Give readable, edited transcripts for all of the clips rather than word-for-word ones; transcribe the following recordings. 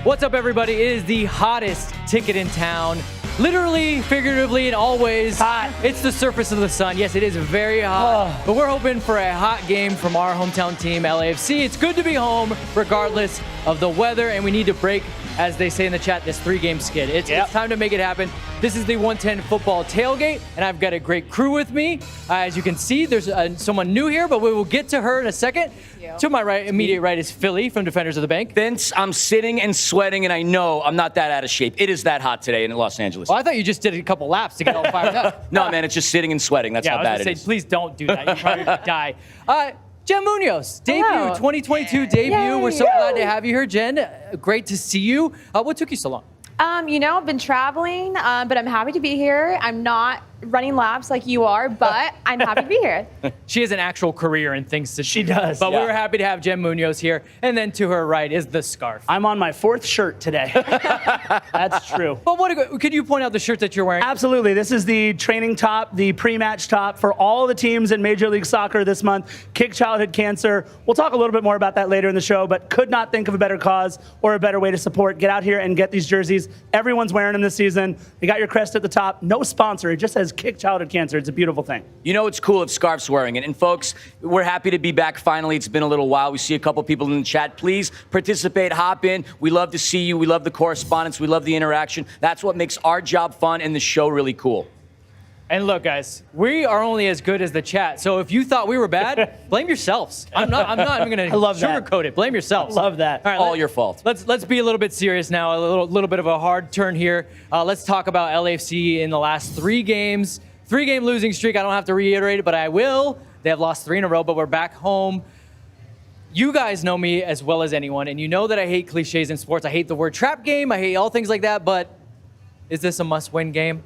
What's up, everybody? It is the hottest ticket in town. Literally, figuratively, and always hot. It's the surface of the sun. Yes, it is very hot, but we're hoping for a hot game from our hometown team, LAFC. It's good to be home, regardless of the weather, and we need to break, as they say in the chat, this 3-game skid. It's time to make it happen. This is the 110 football tailgate, and I've got a great crew with me. As you can see, there's someone new here, but we will get to her in a second. To my right, immediate right, is Philly from Defenders of the Banc. Vince, I'm sitting and sweating, and I know I'm not that out of shape. It is that hot today in Los Angeles. Well, I thought you just did a couple laps to get all fired up. No, man, it's just sitting and sweating. That's how bad it is. Please don't do that. You'll probably die. Jen Muñoz, debut, Hello. 2022 debut. Yay. We're so glad to have you here, Jen. Great to see you. What took you so long? I've been traveling, but I'm happy to be here. I'm not running laps like you are, but I'm happy to be here. She has an actual career and things to do. She does. But we were happy to have Jen Muñoz here. And then to her right is the scarf. I'm on my 4th shirt today. That's true. But could you point out the shirt that you're wearing? Absolutely. This is the training top, the pre-match top for all the teams in Major League Soccer this month. Kick childhood cancer. We'll talk a little bit more about that later in the show, but could not think of a better cause or a better way to support. Get out here and get these jerseys. Everyone's wearing them this season. You got your crest at the top. No sponsor. It just says Kick Childhood Cancer. It's a beautiful thing. You know it's cool if Scarf's wearing it. And folks, we're happy to be back finally. It's been a little while. We see a couple people in the chat. Please participate, hop in. We love to see you. We love the correspondence. We love the interaction. That's what makes our job fun and the show really cool. And look, guys, we are only as good as the chat. So if you thought we were bad, blame yourselves. I'm not even going to sugarcoat it. Blame yourselves. I love that. All right, all your fault. Let's be a little bit serious now. A little bit of a hard turn here. Let's talk about LAFC in the last 3 games. 3-game losing streak. I don't have to reiterate it, but I will. They have lost 3 in a row, but we're back home. You guys know me as well as anyone, and you know that I hate cliches in sports. I hate the word trap game. I hate all things like that, but is this a must-win game?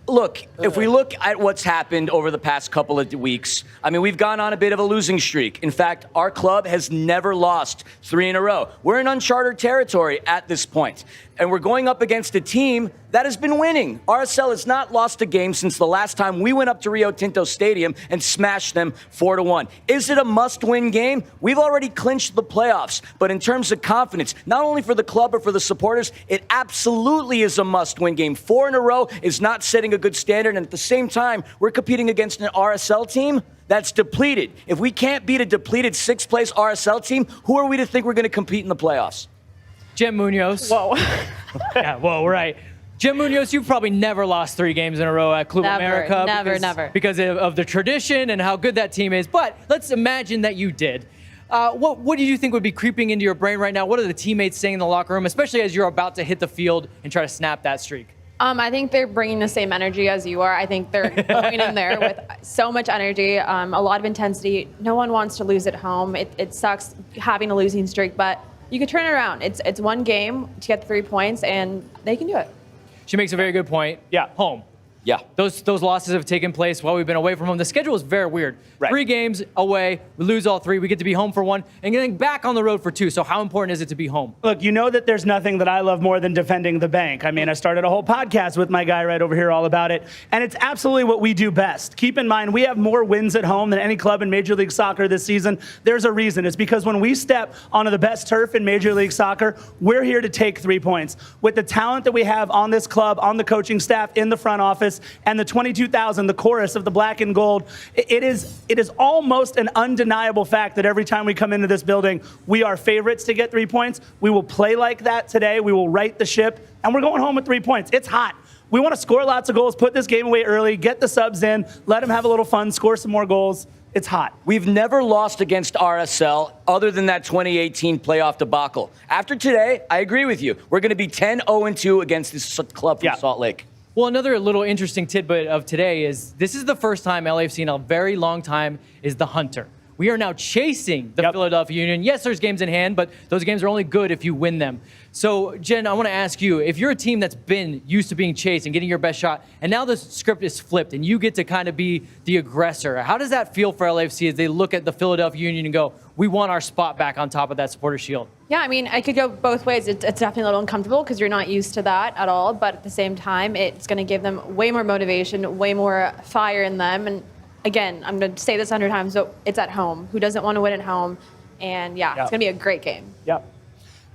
Look, if we look at what's happened over the past couple of weeks, I mean, we've gone on a bit of a losing streak. In fact, our club has never lost 3 in a row. We're in uncharted territory at this point, and we're going up against a team that has been winning. RSL has not lost a game since the last time we went up to Rio Tinto Stadium and smashed them 4-1. Is it a must-win game? We've already clinched the playoffs, but in terms of confidence, not only for the club but for the supporters, it absolutely is a must-win game. 4 in a row is not setting a good standard, and at the same time, we're competing against an RSL team that's depleted. If we can't beat a depleted 6th-place RSL team, who are we to think we're going to compete in the playoffs? Jen Muñoz. Whoa. Yeah, whoa, right. Jen Muñoz, you've probably never lost 3 games in a row at Club America. Never. Because of the tradition and how good that team is. But let's imagine that you did. What do you think would be creeping into your brain right now? What are the teammates saying in the locker room, especially as you're about to hit the field and try to snap that streak? I think they're bringing the same energy as you are. I think they're going in there with so much energy, a lot of intensity. No one wants to lose at home. It sucks having a losing streak, but you can turn it around. It's 1 game to get the 3 points, and they can do it. She makes a very good point. Yeah, home. Yeah. Those losses have taken place while we've been away from home. The schedule is very weird. Right. 3 games away, we lose all 3. We get to be home for 1 and getting back on the road for 2. So how important is it to be home? Look, you know that there's nothing that I love more than defending the bank. I mean, I started a whole podcast with my guy right over here all about it, and it's absolutely what we do best. Keep in mind, we have more wins at home than any club in Major League Soccer this season. There's a reason. It's because when we step onto the best turf in Major League Soccer, we're here to take 3 points. With the talent that we have on this club, on the coaching staff, in the front office, and the 22,000, the chorus of the black and gold, it is almost an undeniable fact that every time we come into this building, we are favorites to get 3 points. We will play like that today. We will right the ship, and we're going home with 3 points. It's hot. We want to score lots of goals, put this game away early, get the subs in, let them have a little fun, score some more goals. It's hot. We've never lost against RSL other than that 2018 playoff debacle. After today, I agree with you. We're going to be 10-0-2 against this club from Salt Lake. Well, another little interesting tidbit of today is this is the first time LAFC in a very long time is the hunter. We are now chasing the Philadelphia Union. Yes, there's games in hand, but those games are only good if you win them. So, Jen, I want to ask you, if you're a team that's been used to being chased and getting your best shot, and now the script is flipped and you get to kind of be the aggressor, how does that feel for LAFC as they look at the Philadelphia Union and go, we want our spot back on top of that supporter shield? Yeah, I mean, I could go both ways. It's definitely a little uncomfortable because you're not used to that at all, but at the same time, it's going to give them way more motivation, way more fire in them, and again, I'm going to say this 100 times, so it's at home. Who doesn't want to win at home? And, it's going to be a great game. Yep.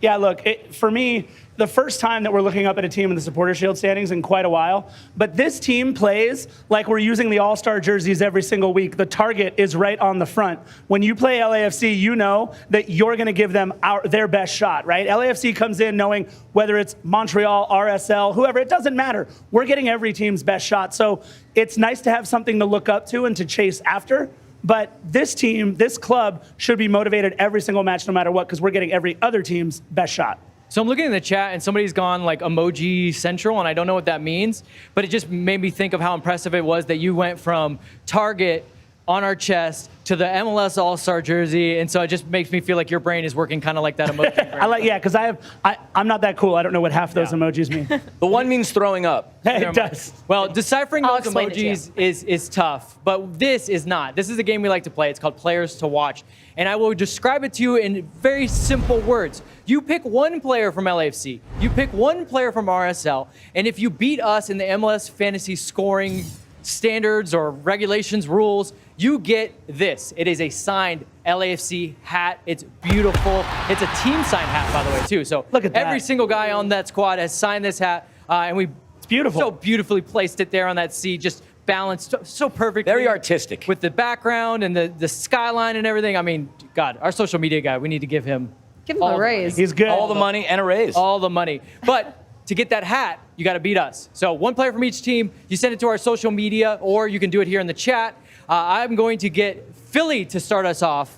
Yeah, look, for me, the first time that we're looking up at a team in the Supporter Shield standings in quite a while, but this team plays like we're using the All-Star jerseys every single week. The target is right on the front. When you play LAFC, you know that you're going to give them their best shot, right? LAFC comes in knowing whether it's Montreal, RSL, whoever, it doesn't matter. We're getting every team's best shot. So it's nice to have something to look up to and to chase after. But this team, this club, should be motivated every single match no matter what, because we're getting every other team's best shot. So I'm looking in the chat, and somebody's gone like emoji central, and I don't know what that means, but it just made me think of how impressive it was that you went from Target on our chest to the MLS All-Star jersey, and so it just makes me feel like your brain is working kind of like that emoji. Because I'm not that cool. I don't know what half those emojis mean. The one means throwing up. It does. Well, deciphering I'll those explain it to you. emojis is tough, but this is not. This is a game we like to play. It's called Players to Watch, and I will describe it to you in very simple words. You pick one player from LAFC, you pick one player from RSL, and if you beat us in the MLS fantasy scoring standards or regulations rules, you get this. It is a signed LAFC hat. It's beautiful. It's a team signed hat, by the way, too. So look at that. Every single guy on that squad has signed this hat, and it's beautiful. So beautifully placed it there on that seat, just balanced so perfectly. Very artistic. With the background and the skyline and everything. I mean, God, our social media guy, we need to give him A raise. He's good. All the money and a raise. all the money. But to get that hat, you got to beat us. So one player from each team. You send it to our social media, or you can do it here in the chat. I'm going to get Philly to start us off.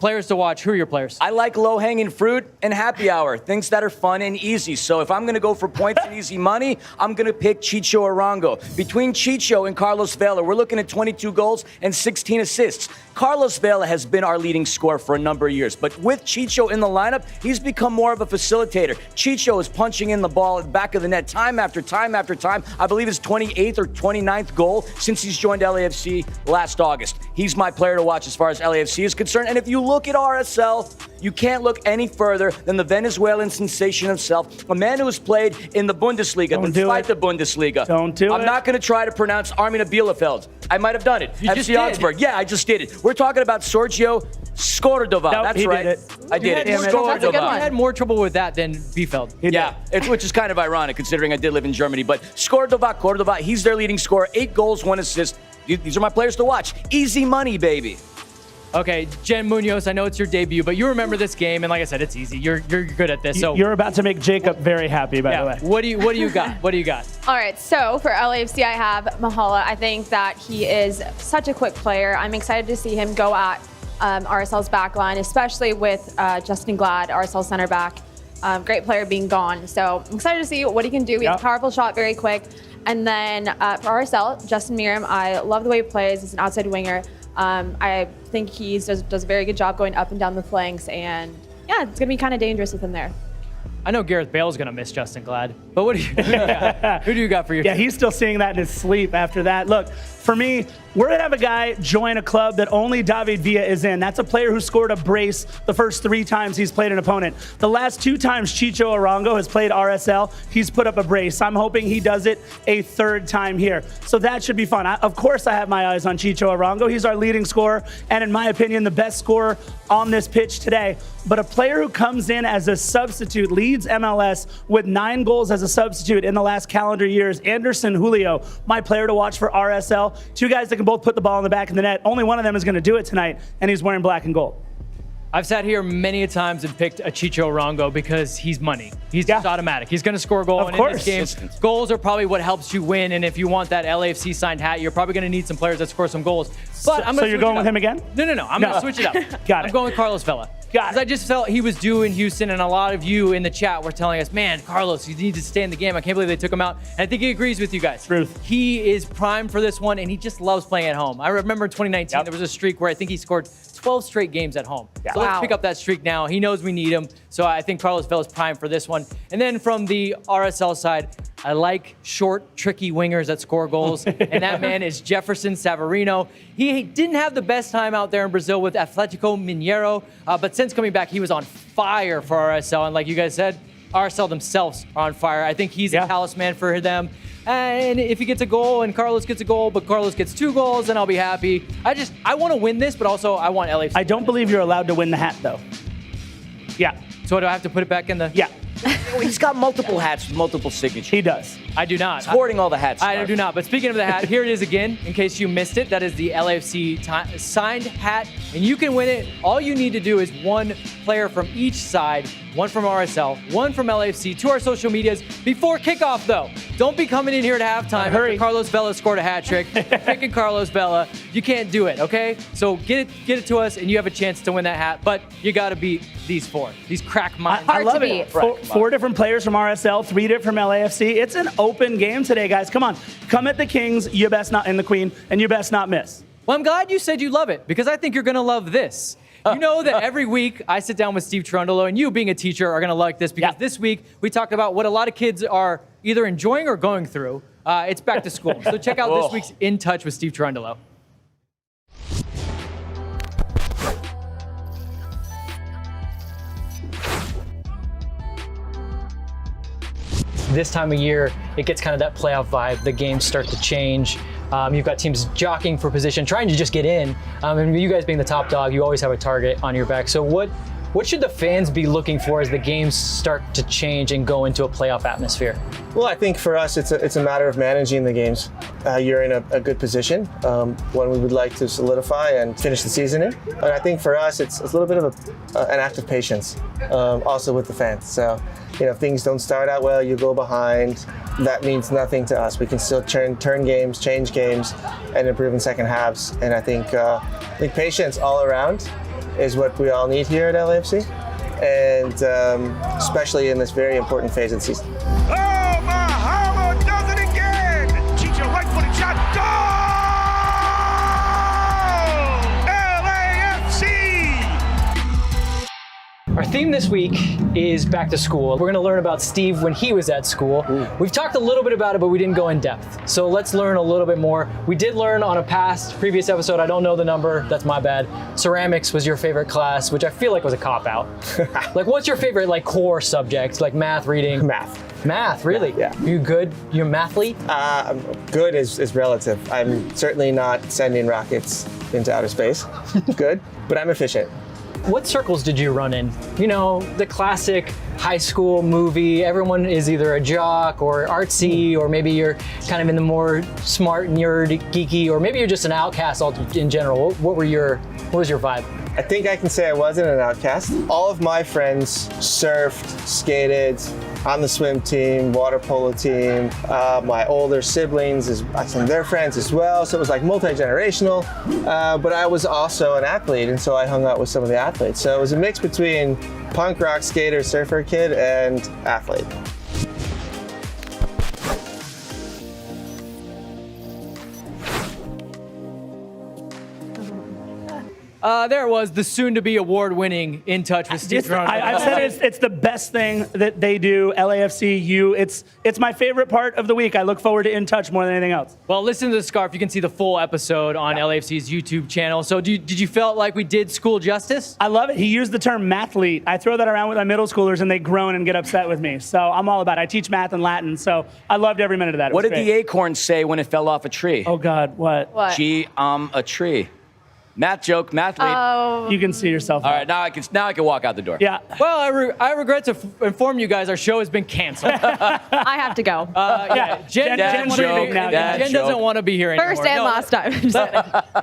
Players to watch. Who are your players? I like low-hanging fruit and happy hour, things that are fun and easy. So if I'm going to go for points and easy money, I'm going to pick Chicho Arango. Between Chicho and Carlos Vela, we're looking at 22 goals and 16 assists. Carlos Vela has been our leading scorer for a number of years, but with Chicho in the lineup, he's become more of a facilitator. Chicho is punching in the ball at the back of the net time after time after time. I believe his 28th or 29th goal since he's joined LAFC last August. He's my player to watch as far as LAFC is concerned. And if you look at RSL, you can't look any further than the Venezuelan sensation himself, a man who has played in the Bundesliga, despite the Bundesliga. Don't do it. I'm not going to try to pronounce Arminia Bielefeld. I might have done it. You just FC Augsburg. Yeah, I just did it. We're talking about Sergio Scordova. Nope, That's he right. did it. I did it. That's a good Scordova. one. I had more trouble with that than Bielefeld. Yeah, which is kind of ironic considering I did live in Germany. But Cordova, he's their leading scorer. 8 goals, 1 assist. These are my players to watch. Easy money, baby. Okay, Jen Muñoz, I know it's your debut, but you remember this game, and like I said, it's easy. You're good at this. So You're about to make Jacob very happy, by the way. What do you got? What do you got? All right, so for LAFC, I have Mahala. I think that he is such a quick player. I'm excited to see him go at RSL's back line, especially with Justin Glad, RSL center back. Great player being gone. So I'm excited to see what he can do. He has a powerful shot, very quick. And then for RSL, Justin Miram, I love the way he plays. He's an outside winger. I think he does a very good job going up and down the flanks. And yeah, it's going to be kind of dangerous with him there. I know Gareth Bale's going to miss Justin Glad, but what do you got? Who do you got for your team? He's still seeing that in his sleep after that. Look, for me, we're going to have a guy join a club that only David Villa is in. That's a player who scored a brace the first 3 times he's played an opponent. The last 2 times Chicho Arango has played RSL, he's put up a brace. I'm hoping he does it a 3rd time here. So that should be fun. Of course, I have my eyes on Chicho Arango. He's our leading scorer, and in my opinion, the best scorer on this pitch today. But a player who comes in as a substitute, leads MLS with 9 goals as a substitute in the last calendar years, Anderson Julio, my player to watch for RSL. 2 guys that can both put the ball in the back of the net. Only one of them is going to do it tonight, and he's wearing black and gold. I've sat here many a times and picked a Chicho Arango because he's money. He's just automatic. He's going to score a goal. Of course. In this game, goals are probably what helps you win. And if you want that LAFC signed hat, you're probably going to need some players that score some goals. But So you're going with him again? No. I'm going to switch it up. Got it. I'm going with Carlos Vela. Got it. I just felt he was due in Houston, and a lot of you in the chat were telling us, man, Carlos, you need to stay in the game. I can't believe they took him out. And I think he agrees with you guys. Truth. He is primed for this one, and he just loves playing at home. I remember in 2019, there was a streak where I think he scored 12 straight games at home. So let's pick up that streak now. He knows we need him. So I think Carlos Vela is primed for this one. And then from the RSL side, I like short, tricky wingers that score goals. And that man is Jefferson Savarino. He didn't have the best time out there in Brazil with Atletico Mineiro. But since coming back, he was on fire for RSL. And like you guys said, RSL themselves are on fire. I think he's a talisman for them. And if he gets a goal and Carlos gets a goal, but Carlos gets 2 goals, then I'll be happy. I want to win this, but also I want LAFC. I don't believe you're allowed to win the hat, though. Yeah. So do I have to put it back in the? Yeah. He's got multiple hats with multiple signatures. He does. I do not. Sporting all the hats. I do not. But speaking of the hat, here it is again, in case you missed it. That is the LAFC signed hat, and you can win it. All you need to do is one player from each side, one from RSL, one from LAFC, to our social medias before kickoff, though. Don't be coming in here at halftime Hurry. after Carlos Vela scored a hat trick, picking Carlos Vela. You can't do it, okay? So get it to us, and you have a chance to win that hat. But you got to beat these crack minds. I love to it. beat. Four different players from RSL, 3 different from LAFC. It's an open game today, guys. Come on. Come at the Kings, you best not, and the Queen, and you best not miss. Well, I'm glad you said you love it, because I think you're going to love this. You know that every week I sit down with Steve Trundolo, and you being a teacher are going to like this, because this week we talk about what a lot of kids are either enjoying or going through. It's back to school. So check out this week's In Touch with Steve Trundolo. This time of year, it gets kind of that playoff vibe. The games start to change. You've got teams jockeying for position, trying to just get in. And you guys being the top dog, you always have a target on your back. So what should the fans be looking for as the games start to change and go into a playoff atmosphere? Well, I think for us, it's a matter of managing the games. You're in a good position, one we would like to solidify and finish the season in. And I think for us, it's a little bit of an act of patience, also with the fans. So, if things don't start out well, you go behind. That means nothing to us. We can still turn games, change games, and improve in second halves. And I think patience all around is what we all need here at LAFC, and especially in this very important phase of the season. Oh, Mahalo does it again! Chicho right-footed shot, goal! LAFC! Our theme this week is back to school. We're going to learn about Steve when he was at school. We've talked a little bit about it, but we didn't go in depth. So let's learn a little bit more. We did learn on a previous episode, I don't know the number, that's my bad. Ceramics was your favorite class, which I feel like was a cop-out. Like, what's your favorite core subject? Like math, reading? Math, really? Yeah. You good? You're a mathlete? Good is relative. I'm certainly not sending rockets into outer space. Good, but I'm efficient. What circles did you run in? The classic high school movie, everyone is either a jock or artsy, or maybe you're kind of in the more smart, nerd, geeky, or maybe you're just an outcast in general. What was your vibe? I think I can say I wasn't an outcast. All of my friends surfed, skated, on the swim team, water polo team. My older siblings, some of their friends as well. So it was like multi-generational. But I was also an athlete, and so I hung out with some of the athletes. So it was a mix between punk rock skater, surfer kid, and athlete. There it was, the soon-to-be award-winning In Touch with Steve Trundolo. I've said it's the best thing that they do, LAFC, It's my favorite part of the week. I look forward to In Touch more than anything else. Well, listen to the scarf. You can see the full episode on LAFC's YouTube channel. So did you feel like we did school justice? I love it. He used the term mathlete. I throw that around with my middle schoolers, and they groan and get upset with me. So I'm all about it. I teach math and Latin, so I loved every minute of that. What did the acorn say when it fell off a tree? Oh, God, what? Gee, a tree. Math joke, mathlete. You can see yourself. All right, now I can walk out the door. Yeah. Well, I regret to inform you guys our show has been canceled. I have to go. Jen doesn't want to be here anymore. First and last time.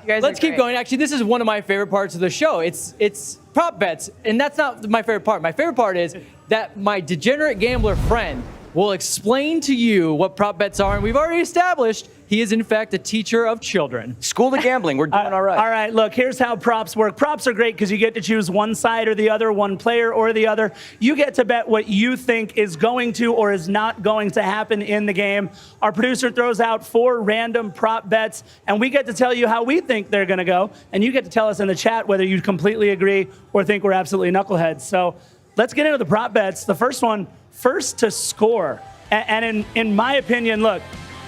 Let's keep going. Actually, this is one of my favorite parts of the show. It's prop bets, and that's not my favorite part. My favorite part is that my degenerate gambler friend will explain to you what prop bets are, and we've already established he is, in fact, a teacher of children. School to gambling. We're doing all right. All right, look, here's how props work. Props are great because you get to choose one side or the other, one player or the other. You get to bet what you think is going to or is not going to happen in the game. Our producer throws out 4 random prop bets, and we get to tell you how we think they're going to go, and you get to tell us in the chat whether you completely agree or think we're absolutely knuckleheads. So let's get into the prop bets. The first one, first to score. And in my opinion, look,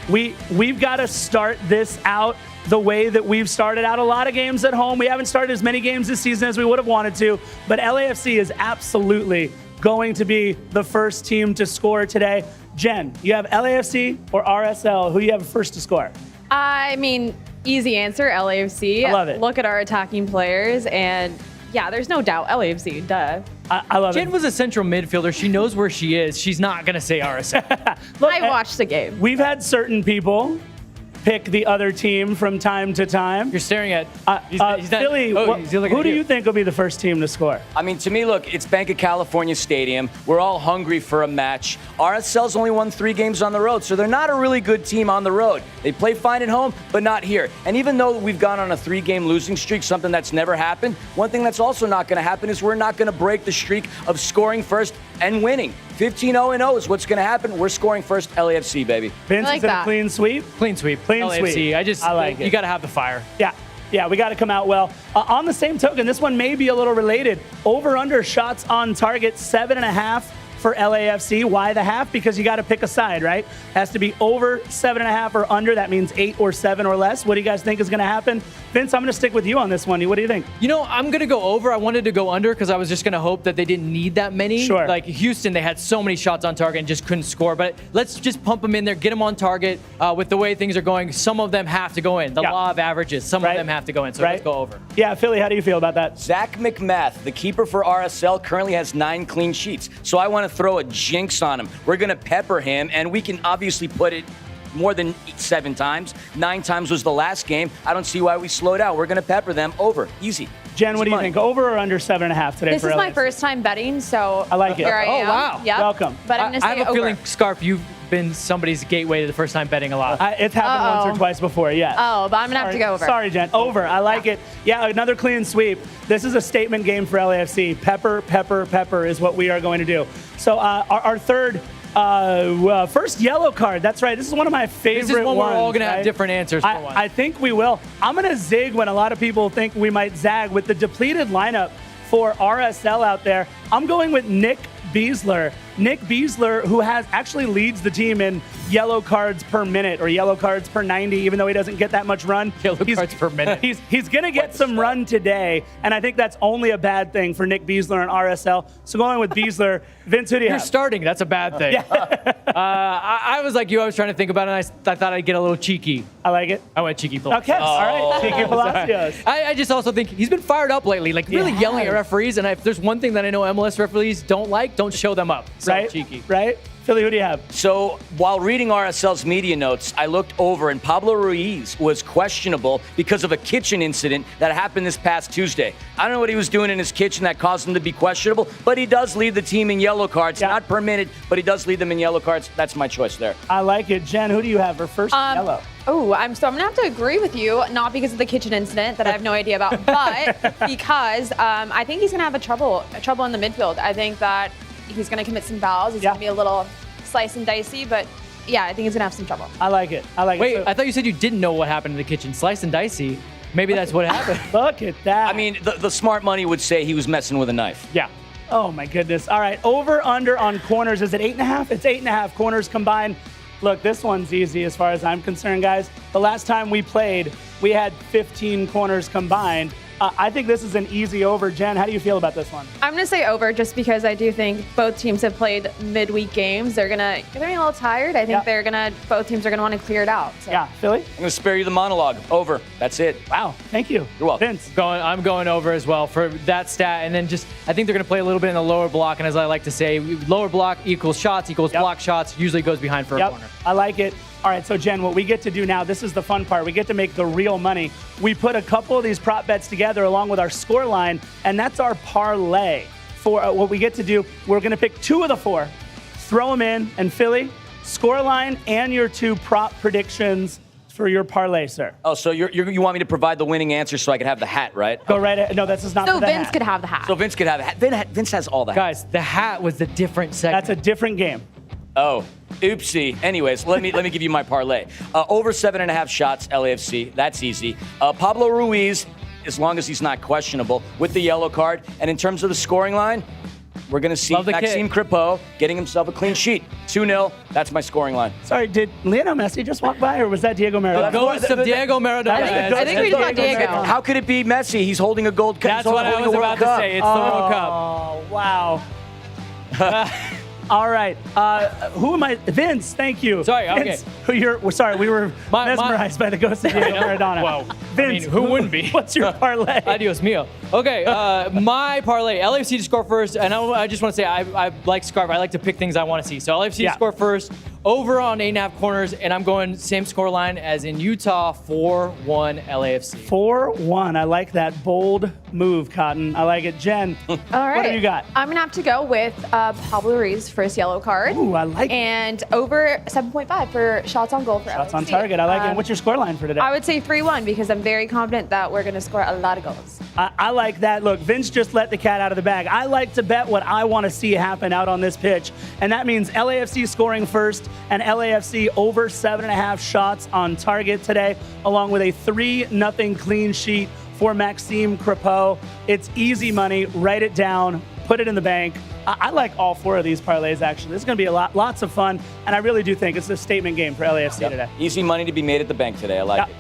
we've got to start this out the way that we've started out a lot of games at home. We haven't started as many games this season as we would have wanted to, but LAFC is absolutely going to be the first team to score today. Jen, you have LAFC or RSL? Who do you have first to score? I mean, easy answer, LAFC. I love it. Look at our attacking players, and Yeah, there's no doubt. LAFC, duh. I love Jen it. was a central midfielder. She knows where she is. She's not going to say RSL. Look, I watched the game. We've had certain people pick the other team from time to time. You're staring at he's not- Philly, oh, he's looking who at do you think will be the first team to score? I mean, to me, look, it's Banc of California Stadium. We're all hungry for a match. RSL's only won 3 games on the road, so they're not a really good team on the road. They play fine at home, but not here. And even though we've gone on a 3-game losing streak, something that's never happened, one thing that's also not going to happen is we're not going to break the streak of scoring first and winning. 15-0-0 is what's going to happen. We're scoring first, LAFC, baby. Vince, I like is it a that. clean sweep? Clean sweep. Clean LAFC. sweep. I like it. You got to have the fire. Yeah, we got to come out well. On the same token, this one may be a little related. Over/under shots on target, 7.5 for LAFC. Why the half? Because you got to pick a side, right? Has to be over 7.5 or under. That means 8 or 7 or less. What do you guys think is going to happen? Vince, I'm going to stick with you on this one. What do you think? You know, I'm going to go over. I wanted to go under because I was just going to hope that they didn't need that many. Sure. Like Houston, they had so many shots on target and just couldn't score. But let's just pump them in there, get them on target. With the way things are going, some of them have to go in. The law of averages, some of them have to go in. So let's go over. Yeah, Philly, how do you feel about that? Zach McMath, the keeper for RSL, currently has 9 clean sheets. So I want to throw a jinx on him. We're going to pepper him, and we can obviously put it more than 7 times. 9 times was the last game. I don't see why we slowed out. We're going to pepper them over. Easy. Jen, what do you money. think? Over or under 7.5 today This for is my LAFC? first time betting, so I like it. here I Oh, am. wow. Yep. Welcome. But I'm going to I say have a over. feeling, Scarf, you've been somebody's gateway to the first time betting a lot. It's happened once or twice before, yes. Oh, but I'm going to have to go over. Sorry, Jen. Over. I like it. Yeah, another clean sweep. This is a statement game for LAFC. Pepper, pepper, pepper is what we are going to do. So our third first yellow card. That's right. This is one of my favorite This is one ones. we're all going to have right? different answers for one. I think we will. I'm going to zig when a lot of people think we might zag with the depleted lineup for RSL out there. I'm going with Nick Beasler. Nick Beasler, who actually leads the team in yellow cards per minute or yellow cards per 90, even though he doesn't get that much run. Yellow cards per minute. He's going to get some run today, and I think that's only a bad thing for Nick Beasler and RSL. So going with Beasler. Vince, who do you You're have? starting. That's a bad thing. I was like you. I was trying to think about it, and I thought I'd get a little cheeky. I like it. I went cheeky. Palacios. Okay, all right. Cheeky Palacios. I just also think he's been fired up lately, like really yelling at referees. And if there's one thing that I know MLS referees don't like, don't show them up. So Right? cheeky. Right? Philly, who do you have? So while reading RSL's media notes, I looked over and Pablo Ruiz was questionable because of a kitchen incident that happened this past Tuesday. I don't know what he was doing in his kitchen that caused him to be questionable, but he does lead the team in yellow cards, not per minute, but he does lead them in yellow cards. That's my choice there. I like it. Jen, who do you have for first yellow? Oh, I'm going to have to agree with you, not because of the kitchen incident that I have no idea about, but because I think he's going to have trouble in the midfield. I think that he's going to commit some fouls. He's going to be a little slice and dicey, but yeah, I think he's going to have some trouble. I like it. Wait, So- I thought you said you didn't know what happened in the kitchen. Slice and dicey. Maybe that's what happened. Look at that. I mean, the smart money would say he was messing with a knife. Yeah. Oh my goodness. All right, over under on corners. Is it 8.5? It's 8.5 corners combined. Look, this one's easy as far as I'm concerned, guys. The last time we played, we had 15 corners combined. I think this is an easy over. Jen, how do you feel about this one? I'm going to say over just because I do think both teams have played midweek games. They're getting a little tired. I think both teams are going to want to clear it out. So. Yeah, Philly? I'm going to spare you the monologue. Over. That's it. Wow, thank you. You're welcome. Vince? I'm going over as well for that stat. And then I think they're going to play a little bit in the lower block. And as I like to say, lower block equals shots equals block shots. Usually goes behind for a corner. I like it. All right, so Jen, what we get to do now, this is the fun part. We get to make the real money. We put a couple of these prop bets together along with our score line, and that's our parlay. For what we get to do, we're going to pick 2 of the 4, throw them in, and Philly, score line and your 2 prop predictions for your parlay, sir. Oh, so you want me to provide the winning answer so I can have the hat, right? Go right ahead. No, this is not So for the Vince hat. could have the hat. So Vince could have a hat. Vince has all that. Guys, the hat was the different segment. That's a different game. Oh, oopsie. Anyways, let me give you my parlay. Over 7.5 shots, LAFC. That's easy. Pablo Ruiz, as long as he's not questionable, with the yellow card. And in terms of the scoring line, we're going to see Maxime Crépeau getting himself a clean sheet. 2-0. That's my scoring line. Sorry, did Lionel Messi just walk by, or was that Diego Maradona? Ghost of Diego Maradona. I think we just got Diego. How could it be Messi? He's holding a gold cup. That's what I was about to say. It's the World Cup. Oh, wow. All right. Who am I? Vince, thank you. Sorry, okay. Vince, sorry, we were mesmerized by the ghost of Diego Maradona. Well, Vince, who wouldn't be? What's your parlay? Adios mio. Okay, my parlay, LAFC to score first, and I just want to say I like Scarf. I like to pick things I want to see. So LAFC to score first, over on 8.5 corners, and I'm going same score line as in Utah, 4-1 LAFC. 4-1. I like that bold move, Cotton. I like it. Jen, All right. what do you got? I'm going to have to go with Pablo Ruiz's first yellow card. Ooh, I like it. And over 7.5 for shots on goal for Shots LAFC. on target. I like it. What's your score line for today? I would say 3-1 because I'm very confident that we're going to score a lot of goals. I like that. Look, Vince just let the cat out of the bag. I like to bet what I want to see happen out on this pitch, and that means LAFC scoring first and LAFC over 7.5 shots on target today, along with a 3-0 clean sheet for Maxime Crepeau. It's easy money. Write it down. Put it in the bank. I like all 4 of these parlays, actually. This is going to be lots of fun, and I really do think it's a statement game for LAFC today. Easy money to be made at the bank today. I like it.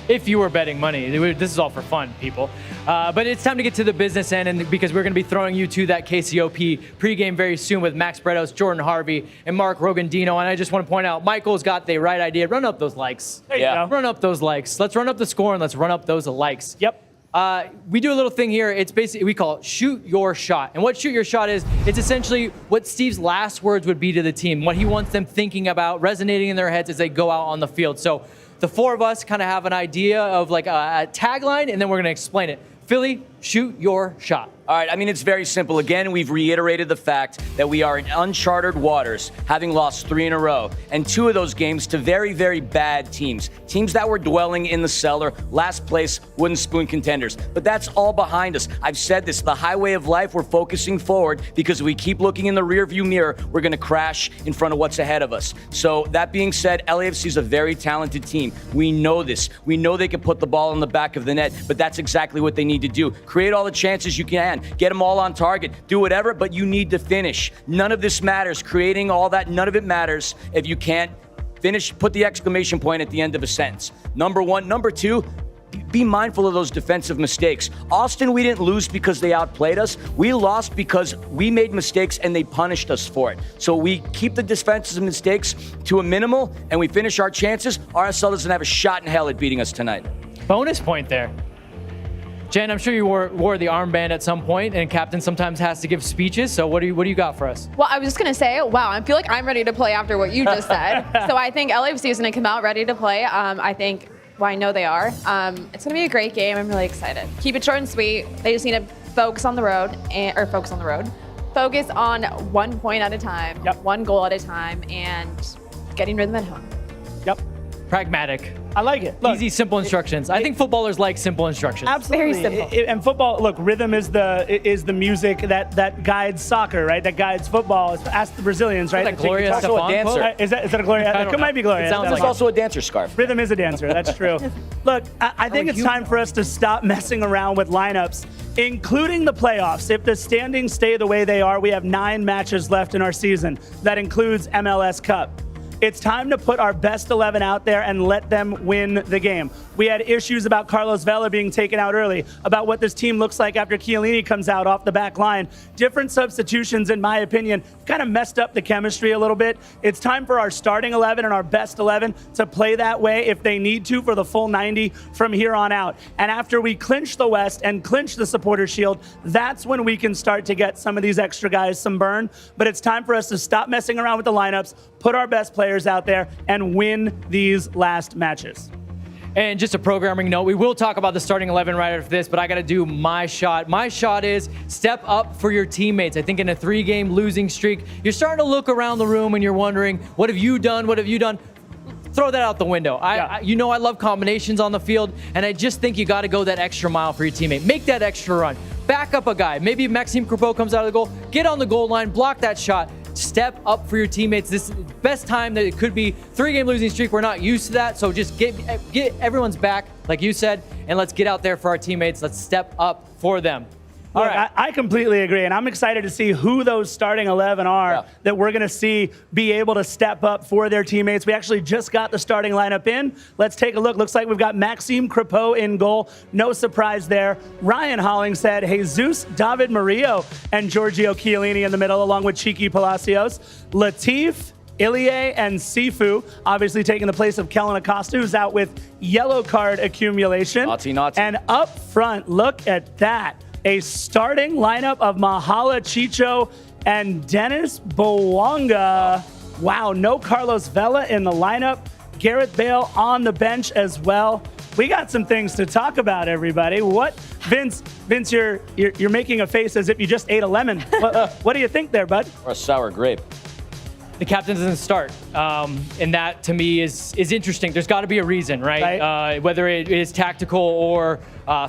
If you were betting money, this is all for fun, people. But it's time to get to the business end, and because we're going to be throwing you to that KCOP pregame very soon with Max Bredos, Jordan Harvey, and Mark Rogandino. And I just want to point out, Michael's got the right idea. Run up those likes. There you go. Run up those likes. Let's run up the score and let's run up those likes. Yep. We do a little thing here. It's basically, we call it shoot your shot. And what shoot your shot is, it's essentially what Steve's last words would be to the team, what he wants them thinking about, resonating in their heads as they go out on the field. So the 4 of us kind of have an idea of like a tagline, and then we're going to explain it. Philly, shoot your shot. All right, I mean, it's very simple. Again, we've reiterated the fact that we are in uncharted waters, having lost 3 in a row, and 2 of those games to very, very bad teams. Teams that were dwelling in the cellar, last place, wooden spoon contenders. But that's all behind us. I've said this, the highway of life, we're focusing forward, because if we keep looking in the rearview mirror, we're going to crash in front of what's ahead of us. So that being said, LAFC is a very talented team. We know this. We know they can put the ball in the back of the net, but that's exactly what they need to do. Create all the chances you can. Get them all on target. Do whatever, but you need to finish. None of this matters. Creating all that, none of it matters if you can't finish. Put the exclamation point at the end of a sentence. Number 1. Number 2, be mindful of those defensive mistakes. Austin, we didn't lose because they outplayed us. We lost because we made mistakes and they punished us for it. So we keep the defensive mistakes to a minimal and we finish our chances. RSL doesn't have a shot in hell at beating us tonight. Bonus point there. Jen, I'm sure you wore the armband at some point, and captain sometimes has to give speeches. So what do you got for us? Well, I was just going to say, wow, I feel like I'm ready to play after what you just said. So I think LAFC is going to come out ready to play. I think, well, I know they are. It's going to be a great game. I'm really excited. Keep it short and sweet. They just need to focus on the road, Focus on 1 point at a time, 1 goal at a time, and getting rhythm at home. Yep. Pragmatic. I like it. Look, easy, simple instructions. I think footballers like simple instructions. Absolutely. Very simple. And football, look, rhythm is the music that guides soccer, right? That guides football. Ask the Brazilians, right? That Gloria also a Stefan dancer. quote? Is that a Gloria? It might be Gloria. It sounds There's like also a dancer scarf. Rhythm is a dancer. That's true. Look, I think it's time for us to stop messing around with lineups, including the playoffs. If the standings stay the way they are, we have 9 matches left in our season. That includes MLS Cup. It's time to put our best 11 out there and let them win the game. We had issues about Carlos Vela being taken out early, about what this team looks like after Chiellini comes out off the back line. Different substitutions, in my opinion, kind of messed up the chemistry a little bit. It's time for our starting 11 and our best 11 to play that way if they need to for the full 90 from here on out. And after we clinch the West and clinch the Supporters' Shield, that's when we can start to get some of these extra guys some burn. But it's time for us to stop messing around with the lineups, put our best players out there, and win these last matches. And just a programming note, we will talk about the starting 11 right after this, but I got to do my shot. My shot is step up for your teammates. I think in a 3-game losing streak, you're starting to look around the room and you're wondering, what have you done? What have you done? Throw that out the window. I love combinations on the field, and I just think you got to go that extra mile for your teammate. Make that extra run. Back up a guy. Maybe Maxime Crepeau comes out of the goal. Get on the goal line. Block that shot. Step up for your teammates. This is the best time that it could be. 3-game losing streak. We're not used to that. So just get everyone's back, like you said, and let's get out there for our teammates. Let's step up for them. All Look, right. I completely agree, and I'm excited to see who those starting 11 are that we're going to see be able to step up for their teammates. We actually just got the starting lineup in. Let's take a look. Looks like we've got Maxime Crepeau in goal. No surprise there. Ryan Hollingshead, Jesus, David Murillo, and Giorgio Chiellini in the middle, along with Cheeky Palacios. Latif, Ilie, and Sifu, obviously taking the place of Kellen Acosta, who's out with yellow card accumulation. Naughty. And up front, look at that. A starting lineup of Mahala Chicho and Dennis Bouanga. Wow, no Carlos Vela in the lineup. Gareth Bale on the bench as well. We got some things to talk about, everybody. What, Vince, you're making a face as if you just ate a lemon. What do you think there, bud? Or a sour grape. The captain doesn't start, and that to me is interesting. There's got to be a reason, right? Whether it is tactical or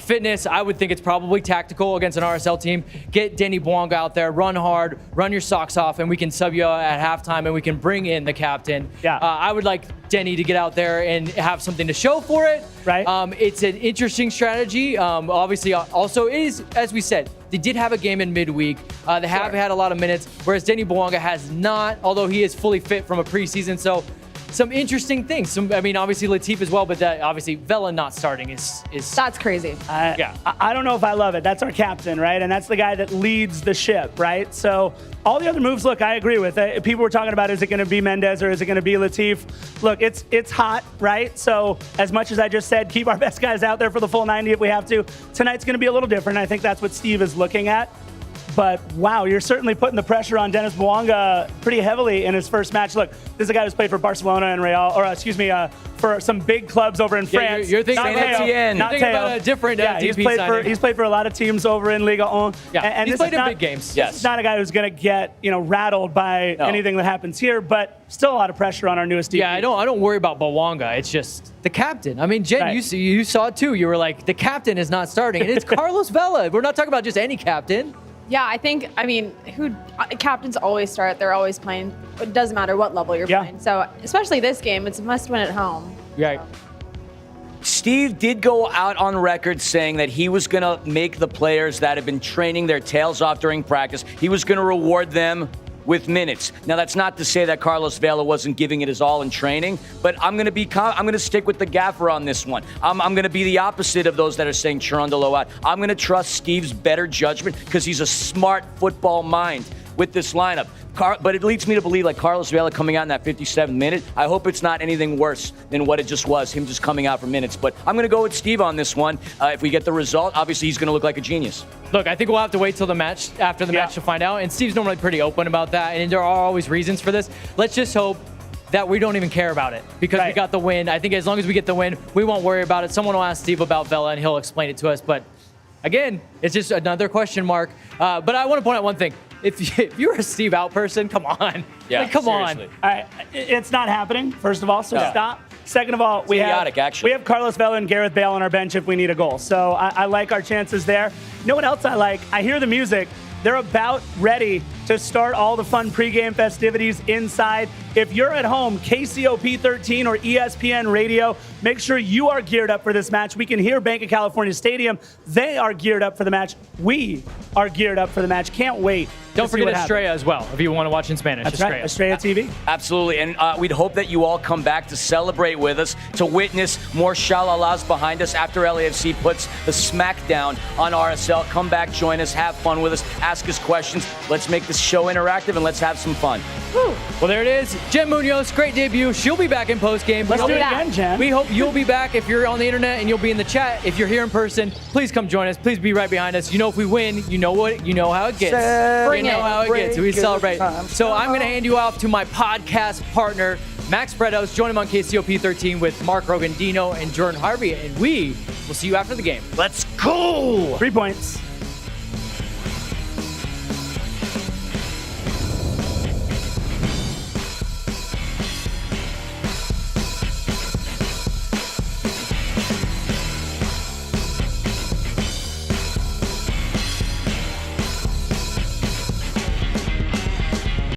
fitness, I would think it's probably tactical against an RSL team. Get Denny Bouanga out there, run hard, run your socks off, and we can sub you at halftime, and we can bring in the captain. Yeah. I would like Denny to get out there and have something to show for it. Right. It's an interesting strategy. Obviously, also it is, as we said, they did have a game in midweek. They have had a lot of minutes, whereas Denny Bouanga has not, although he is fully fit from a preseason. So some interesting things. Obviously Latif as well, but that obviously Vela not starting is That's crazy. I don't know if I love it. That's our captain, right? And that's the guy that leads the ship, right? So all the other moves, look, I agree with it. People were talking about, is it going to be Mendez or is it going to be Latif? Look, it's hot, right? So as much as I just said, keep our best guys out there for the full 90 if we have to. Tonight's going to be a little different. I think that's what Steve is looking at. But wow, you're certainly putting the pressure on Dennis Bouanga pretty heavily in his first match. Look, this is a guy who's played for Barcelona and Real, for some big clubs over in France. You're thinking not about a different he's played for a lot of teams over in Liga 1. Yeah, and he's played in big games. This is not a guy who's going to get rattled by anything that happens here, but still a lot of pressure on our newest DP. Yeah, I don't worry about Bouanga. It's just the captain. I mean, Jen, Right. you saw it too. You were like, the captain is not starting, and it's Carlos Vela. We're not talking about just any captain. Yeah, captains always start. They're always playing. It doesn't matter what level you're playing. So especially this game, it's a must win at home. Right. Steve did go out on record saying that he was going to make the players that have been training their tails off during practice, he was going to reward them with minutes. Now, that's not to say that Carlos Vela wasn't giving it his all in training, but I'm going to stick with the gaffer on this one. I'm going to be the opposite of those that are saying Chirondolo out. I'm going to trust Steve's better judgment because he's a smart football mind with this lineup. But it leads me to believe, like Carlos Vela coming out in that 57th minute, I hope it's not anything worse than what it just was, him just coming out for minutes. But I'm going to go with Steve on this one. If we get the result, obviously he's going to look like a genius. Look, I think we'll have to wait till the match, after the match to find out. And Steve's normally pretty open about that, and there are always reasons for this. Let's just hope that we don't even care about it because we got the win. I think as long as we get the win, we won't worry about it. Someone will ask Steve about Vela, and he'll explain it to us. But again, it's just another question mark. But I want to point out one thing. If you're a Steve out person, come on. Yeah, come seriously. on. All right, it's not happening, first of all, so stop. Second of all, we have Carlos Vela and Gareth Bale on our bench if we need a goal. So I like our chances there. You know what else I like? I hear the music. They're about ready to start all the fun pregame festivities inside. If you're at home, KCOP 13 or ESPN Radio, make sure you are geared up for this match. We can hear Banc of California Stadium. They are geared up for the match. We are geared up for the match. Can't wait. Don't forget Estrella as well, if you want to watch in Spanish. That's right, Estrella TV. Absolutely, and we'd hope that you all come back to celebrate with us, to witness more shalalas behind us after LAFC puts the smackdown on RSL. Come back, join us, have fun with us, ask us questions. Let's make this show interactive, and let's have some fun. Woo. Well, there it is. Jen Muñoz, great debut. She'll be back in postgame. Let's do it again, Jen. We hope you'll be back if you're on the internet and you'll be in the chat. If you're here in person, please come join us. Please be right behind us. You know, if we win, you know how it gets. Bring you know it. how it gets. We celebrate. So I'm going to hand you off to my podcast partner, Max Bredos. Join him on KCOP 13 with Mark Rogan, Dino, and Jordan Harvey. And we will see you after the game. Let's go! 3 points.